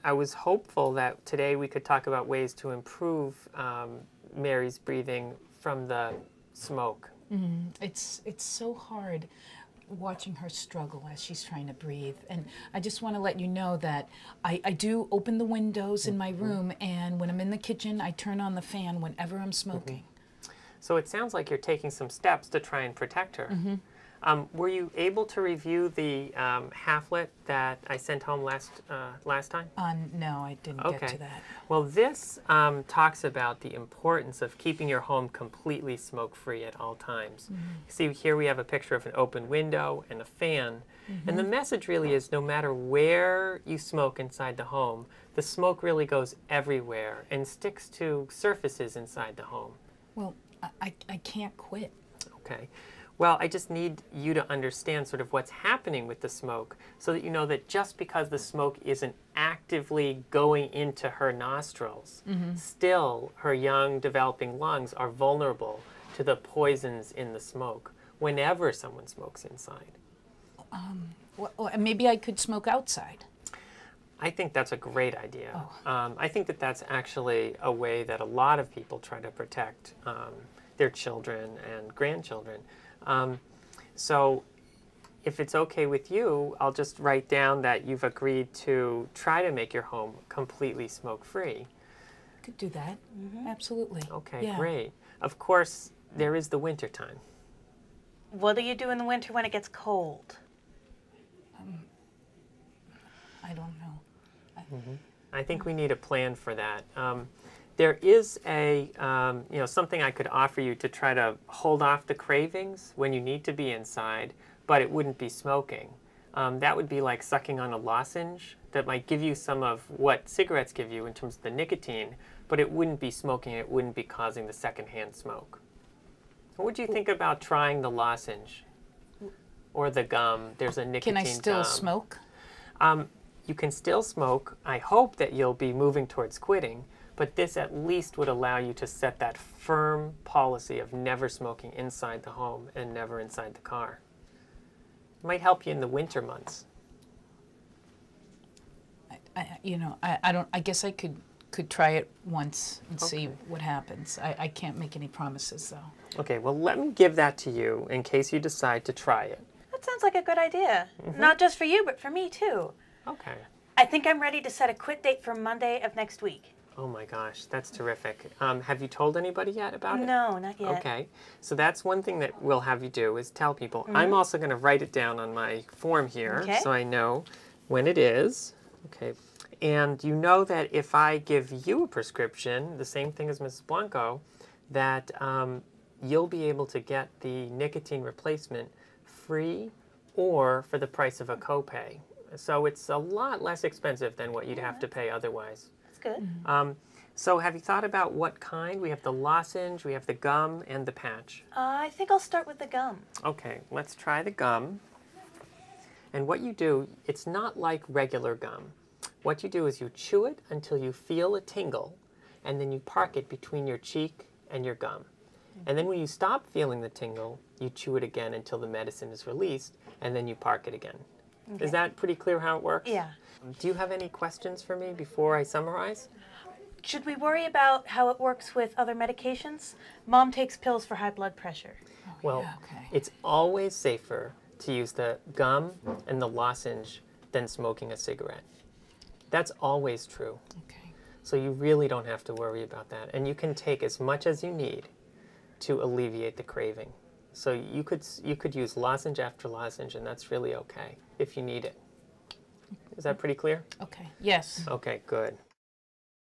I was hopeful that today we could talk about ways to improve Mary's breathing from the smoke. It's so hard watching her struggle as she's trying to breathe. And I just want to let you know that I do open the windows in my room, and when I'm in the kitchen, I turn on the fan whenever I'm smoking. So it sounds like you're taking some steps to try and protect her. Were you able to review the halflet that I sent home last time? No, I didn't get to that. Well, this talks about the importance of keeping your home completely smoke-free at all times. See, here we have a picture of an open window and a fan. And the message really is no matter where you smoke inside the home, the smoke really goes everywhere and sticks to surfaces inside the home. Well, I can't quit. Okay. Well, I just need you to understand sort of what's happening with the smoke so that you know that just because the smoke isn't actively going into her nostrils, still her young developing lungs are vulnerable to the poisons in the smoke whenever someone smokes inside. Well, maybe I could smoke outside. I think that's a great idea. I think that that's actually a way that a lot of people try to protect their children and grandchildren. So if it's okay with you, I'll just write down that you've agreed to try to make your home completely smoke-free. I could do that. Absolutely. Okay, great. Of course, there is the winter time. What do you do in the winter when it gets cold? I don't know. I think we need a plan for that. There is a, something I could offer you to try to hold off the cravings when you need to be inside, but it wouldn't be smoking. That would be like sucking on a lozenge that might give you some of what cigarettes give you in terms of the nicotine, but it wouldn't be smoking, it wouldn't be causing the secondhand smoke. What would you think about trying the lozenge or the gum? There's a nicotine gum. Can I still smoke? You can still smoke. I hope that you'll be moving towards quitting, but this at least would allow you to set that firm policy of never smoking inside the home and never inside the car. It might help you in the winter months. I guess I could try it once and see what happens. I can't make any promises, though. Okay, well, let me give that to you in case you decide to try it. That sounds like a good idea. Not just for you, but for me, too. Okay. I think I'm ready to set a quit date for Monday of next week. Oh my gosh, that's terrific. Have you told anybody yet about it? No, not yet. Okay, so that's one thing that we'll have you do is tell people. I'm also going to write it down on my form here so I know when it is. Okay, and you know that if I give you a prescription, the same thing as Mrs. Blanco, that you'll be able to get the nicotine replacement free or for the price of a copay. So it's a lot less expensive than what you'd have to pay otherwise. That's good. So have you thought about what kind? We have the lozenge, we have the gum, and the patch. I think I'll start with the gum. Okay, let's try the gum. And what you do, it's not like regular gum. What you do is you chew it until you feel a tingle, and then you park it between your cheek and your gum. And then when you stop feeling the tingle, you chew it again until the medicine is released, and then you park it again. Okay. Is that pretty clear how it works? Yeah. Do you have any questions for me before I summarize? Should we worry about how it works with other medications? Mom takes pills for high blood pressure. Well, it's always safer to use the gum and the lozenge than smoking a cigarette. That's always true. Okay. So you really don't have to worry about that. And you can take as much as you need to alleviate the craving. So you could use lozenge after lozenge, and that's really okay if you need it. Is that pretty clear? Okay. Yes. Okay, good.